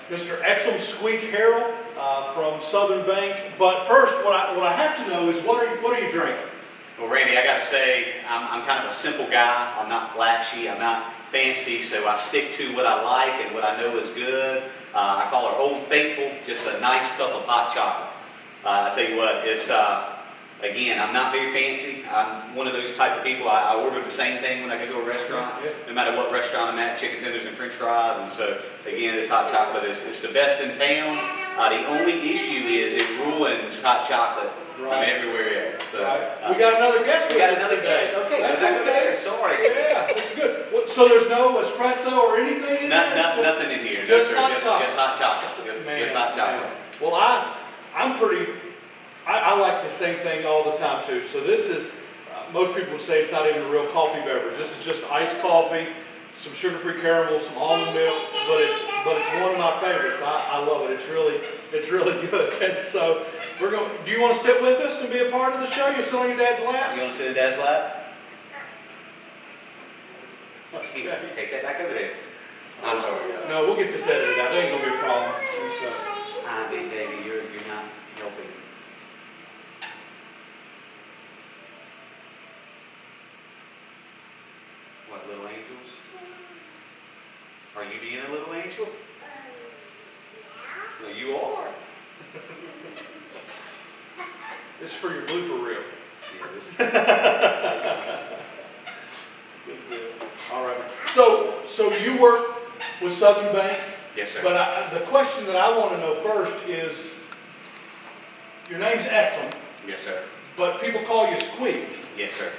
Mr. Exum Harrell from Southern Bank. But first, what I have to know is what are you drinking? Well, Randy, I got to say, I'm kind of a simple guy. I'm not flashy. I'm not fancy, so I stick to what I like and what I know is good. I call her Old Faithful, just a nice cup of hot chocolate. I tell you what, it's again, I'm not very fancy. I'm one of those type of people. I order the same thing when I go to a restaurant, no matter what restaurant I'm at, chicken tenders and french fries. And so, again, this hot chocolate is the best in town. The only issue is it ruins hot chocolate from everywhere else. So, we got another guest. We got another guest. Okay, that's back over there. Sorry. Yeah, that's good. So there's no espresso or anything in there? Nothing in here. Just hot chocolate. Just hot chocolate. Just hot chocolate. Well, I like the same thing all the time too. So this is, most people would say it's not even a real coffee beverage. This is just iced coffee, some sugar-free caramel, some almond milk, but it's one of my favorites. I love it. It's really good. And so do you want to sit with us and be a part of the show? You sit on your dad's lap? You want to sit in dad's lap? Take that back over there. I'm sorry. No, we'll get this edited out. There ain't gonna be a problem. Big baby, you're not helping. What, little angels? Are you being a little angel? Well, you are. This is for your blooper reel. All right. So you work with Southern Bank? Yes, sir. But the question that I want to know first is, your name's Exum. Yes, sir. But people call you Squeak. Yes, sir.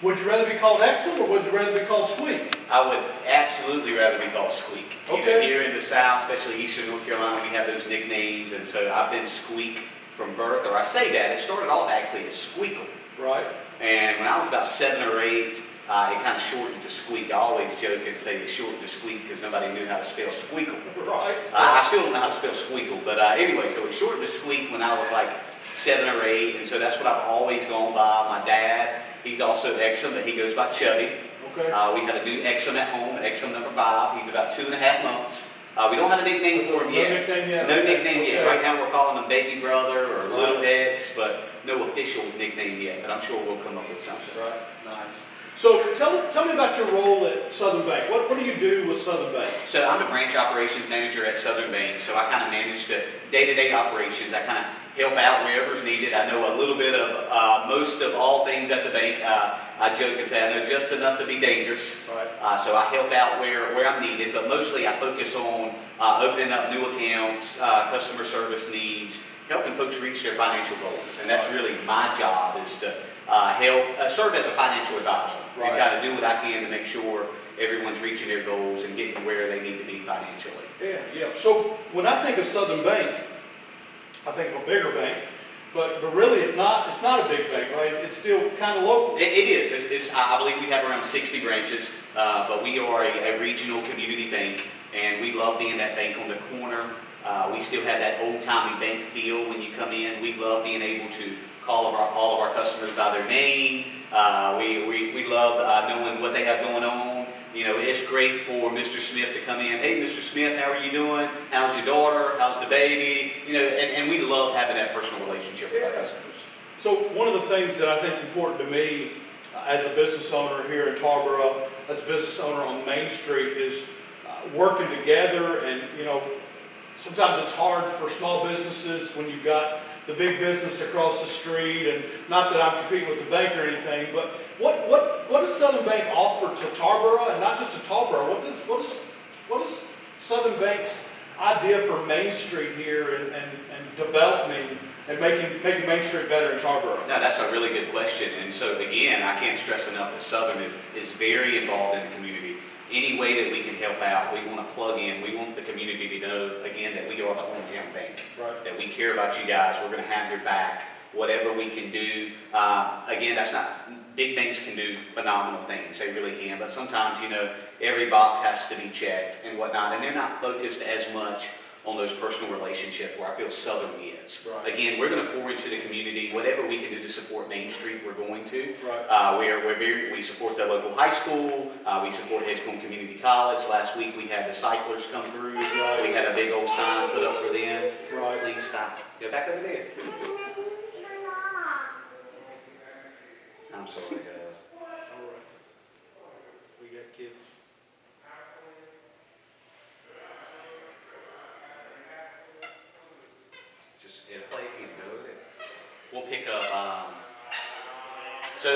Would you rather be called Exum or would you rather be called Squeak? I would absolutely rather be called Squeak. Okay. You know, here in the South, especially Eastern North Carolina, we have those nicknames, and so I've been Squeak from birth, or I say that, it started off actually as Squeakle. Right. And when I was about 7 or 8, it kind of shortened to Squeak. I always joke and say it shortened to Squeak because nobody knew how to spell Squeakle. Right. I still don't know how to spell Squeakle, but anyway, so it shortened to Squeak when I was like 7 or 8, and so that's what I've always gone by. My dad, he's also Exum, but he goes by Chubby. Okay. We had a new Exum at home, Exum number 5. He's about 2.5 months. We don't have a nickname for him yet. No nickname yet? No nickname yet. Okay. Right now we're calling him Baby Brother or Little X, but no official nickname yet. But I'm sure we'll come up with something. Right. Nice. So tell me about your role at Southern Bank. What do you do with Southern Bank? So I'm the branch operations manager at Southern Bank. So I kind of manage the day-to-day operations. I kind of help out wherever's needed. I know a little bit of most of all things at the bank. I joke and say I know just enough to be dangerous. Right. So I help out where I'm needed, but mostly I focus on opening up new accounts, customer service needs, helping folks reach their financial goals. And that's really my job, is to help serve as a financial advisor. Right. And kind of do what I can to make sure everyone's reaching their goals and getting to where they need to be financially. Yeah. So when I think of Southern Bank, I think of a bigger bank, but really it's not a big bank, right? It's still kind of local. It is. I believe we have around 60 branches, but we are a regional community bank, and we love being that bank on the corner. We still have that old-timey bank feel when you come in. We love being able to call all of our customers by their name. We love knowing what they have going on. You know, it's great for Mr. Smith to come in. Hey, Mr. Smith, how are you doing? How's your daughter? How's the baby? You know, and we love having that personal relationship with our customers. So one of the things that I think is important to me as a business owner here in Tarboro, as a business owner on Main Street, is working together. And, you know, sometimes it's hard for small businesses when you've got the big business across the street, and not that I'm competing with the bank or anything, but what does Southern Bank offer to Tarboro, and not just to Tarboro? What is Southern Bank's idea for Main Street here and developing and making Main Street better in Tarboro? No, that's a really good question. And so again, I can't stress enough that Southern is very involved in the community. Any way that we can help out, we want to plug in. We want the community to know, again, that we are the hometown bank. Right. That we care about you guys. We're going to have your back. Whatever we can do. Again, that's not, big banks can do phenomenal things. They really can. But sometimes, you know, every box has to be checked and whatnot. And they're not focused as much on those personal relationships where I feel Southern is. Right. Again, we're going to pour into the community. Whatever we can do to support Main Street, we're going to. Right. We support the local high school. We support Exum Community College. Last week we had the cyclers come through. Right. We had a big old sign put up for them. Right. Please stop. Go back over there. I'm sorry, guys. All right. We got kids. Just play it and go with it. We'll pick up. So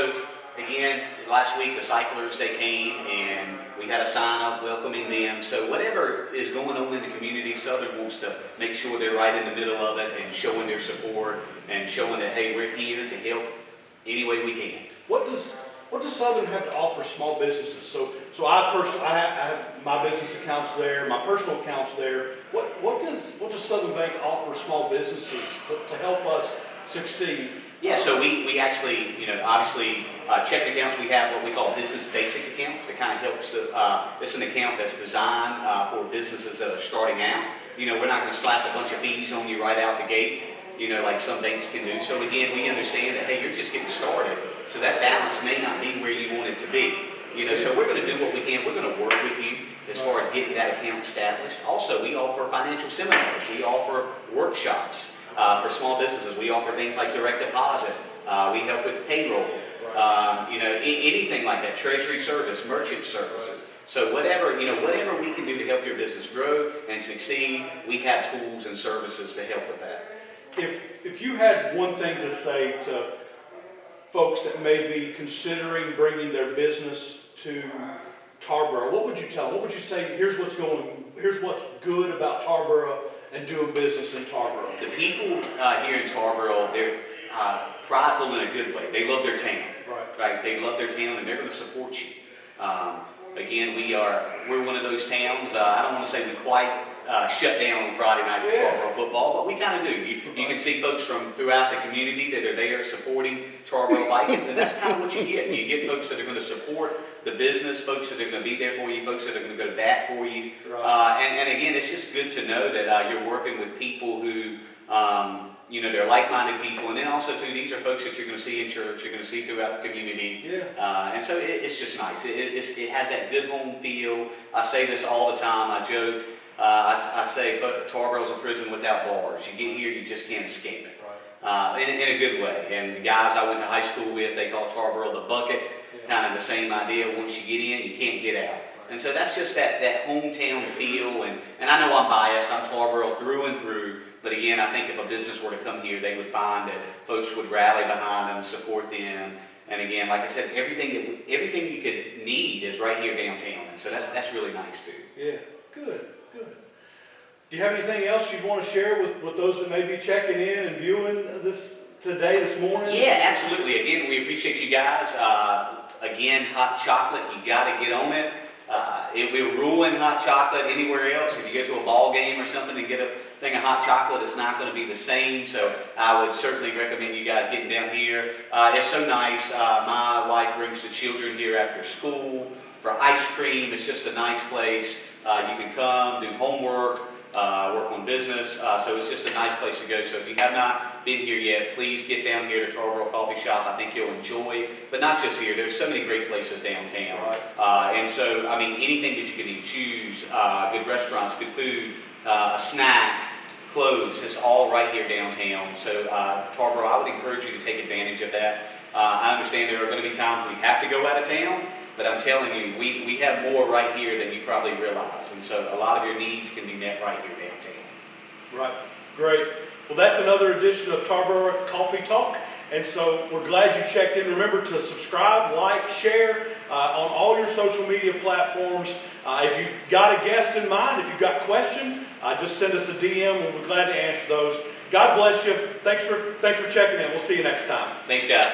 again, last week the cyclers, they came and we had a sign up welcoming them. So whatever is going on in the community, Southern wants to make sure they're right in the middle of it and showing their support and showing that, hey, we're here to help any way we can. What does Southern have to offer small businesses? So I have my business accounts there, my personal accounts there. What does Southern Bank offer small businesses to help us succeed? Yeah, so we actually, obviously checking accounts, we have what we call business basic accounts. That kind of helps. It's an account that's designed for businesses that are starting out. We're not going to slap a bunch of fees on you right out the gate, like some banks can do. So again, we understand that, hey, you're just getting started. So that balance may not be where you want it to be. So we're going to do what we can. We're going to work with you as far as getting that account established. Also, we offer financial seminars. We offer workshops for small businesses. We offer things like direct deposit. We help with payroll. Anything like that. Treasury service, merchant services. So whatever we can do to help your business grow and succeed, we have tools and services to help with that. If you had one thing to say to folks that may be considering bringing their business to Tarboro, what would you tell them? What would you say, here's what's good about Tarboro and doing business in Tarboro? The people here in Tarboro, they're prideful in a good way. They love their town. Right? They love their town and they're going to support you. Again, we're one of those towns, I don't want to say we quite shut down on Friday night for Tarboro football, but we kind of do. You can see folks from throughout the community that are there supporting Tarboro Vikings, and that's kind of what you get. You get folks that are going to support the business, folks that are going to be there for you, folks that are going to go to bat for you. And again, it's just good to know that you're working with people who, they're like-minded people, and then also too, these are folks that you're going to see in church, you're going to see throughout the community. And so it's just nice. It has that good home feel. I say this all the time. I joke. I say Tarboro's a prison without bars. You get here, you just can't escape it. In a good way. And the guys I went to high school with, they call Tarboro the bucket. Kind of the same idea. Once you get in, you can't get out. And so that's just that hometown feel. And I know I'm biased. I'm Tarboro through and through. But again, I think if a business were to come here, they would find that folks would rally behind them, support them. And again, like I said, everything you could need is right here downtown. And so that's really nice too. Yeah, good. Do you have anything else you'd want to share with those that may be checking in and viewing this morning? Yeah, absolutely. Again, we appreciate you guys. Again, hot chocolate, you got to get on it. It will ruin hot chocolate anywhere else. If you go to a ball game or something and get a thing of hot chocolate, it's not going to be the same. So I would certainly recommend you guys getting down here. It's so nice. My wife brings the children here after school for ice cream. It's just a nice place. You can come, do homework, work on business. So it's just a nice place to go. So if you have not been here yet, please get down here to Tarboro Coffee Shop. I think you'll enjoy. But not just here. There's so many great places downtown. And so, I mean, anything that you can choose, good restaurants, good food, a snack, clothes, it's all right here downtown. So Tarboro, I would encourage you to take advantage of that. I understand there are going to be times we have to go out of town, but I'm telling you, we have more right here than you probably realize. And so a lot of your needs can be met right here downtown. Right. Great. Well, that's another edition of Tarboro Coffee Talk. And so we're glad you checked in. Remember to subscribe, like, share on all your social media platforms. If you've got a guest in mind, if you've got questions, just send us a DM. We'll be glad to answer those. God bless you. Thanks for checking in. We'll see you next time. Thanks, guys.